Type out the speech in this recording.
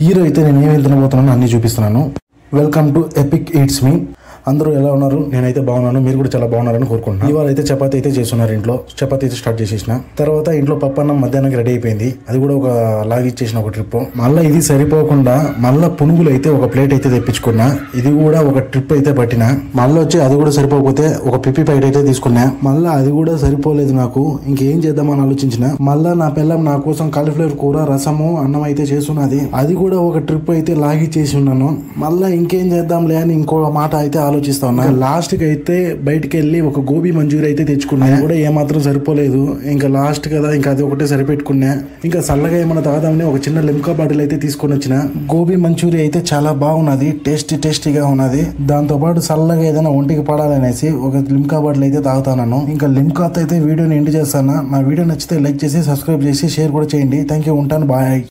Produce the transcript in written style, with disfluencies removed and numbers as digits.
Hero అయితే నేను ఏమేమి తినబోతున్నానో అన్ని చూపిస్తున్నాను. వెల్కమ్ టు ఎపిక్ ఈట్స్ మీ. అందరూ ఎలా ఉన్నారు? నేనైతే బాగున్నాను, మీరు కూడా చాలా బాగున్నారని కోరుకుంటున్నాను. ఇవాళ అయితే చపాతీ అయితే చేస్తున్నారు ఇంట్లో. చపాతీ అయితే స్టార్ట్ చేసేసిన తర్వాత ఇంట్లో పప్పన్నం మధ్యాహ్నానికి రెడీ అయిపోయింది. అది కూడా ఒక లాగిచ్చేసిన ఒక ట్రిప్. మళ్ళీ ఇది సరిపోకుండా మళ్ళీ పునుగులు అయితే ఒక ప్లేట్ అయితే తెప్పించుకున్నా. ఇది కూడా ఒక ట్రిప్ అయితే పట్టిన. మళ్ళీ వచ్చి అది కూడా సరిపోకపోతే ఒక పిప్పి ప్యాకెట్ అయితే తీసుకున్నా. మళ్ళీ అది కూడా సరిపోలేదు నాకు. ఇంకేం చేద్దామని ఆలోచించిన. మళ్ళీ నా పిల్లం నా కోసం కాలీఫ్లవర్ కూర, రసము, అన్నం అయితే చేస్తున్నది. అది కూడా ఒక ట్రిప్ అయితే లాగిచ్చేసి ఉన్నాను. మళ్ళీ ఇంకేం చేద్దాంలే అని ఇంకో మాట అయితే ఆలోచిస్తా ఉన్నా. లాస్ట్ కి అయితే బయటకు వెళ్ళి ఒక గోబీ మంచూరియా అయితే తెచ్చుకున్నా. కూడా ఏమాత్రం సరిపోలేదు. ఇంకా లాస్ట్ కదా, ఇంకా అది ఒకటే సరిపెట్టుకున్నా. ఇంకా చల్లగా ఏమైనా తాగదామని ఒక చిన్న లిమ్కా బాటిల్ అయితే తీసుకొని వచ్చిన. గోబీ మంచూరియా అయితే చాలా బాగున్నది, టేస్టీగా ఉన్నది. దాంతో పాటు చల్లగా ఏదైనా ఒంటికి పడాలనేసి ఒక లిమ్కా బాటిల్ అయితే తాగుతాను. ఇంకా లిమ్కాతో అయితే వీడియోని ఎండ్ చేస్తాను. నా వీడియో నచ్చితే లైక్ చేసి, సబ్స్క్రైబ్ చేసి, షేర్ కూడా చేయండి. Thank you. ఉంటాను. బాయ్.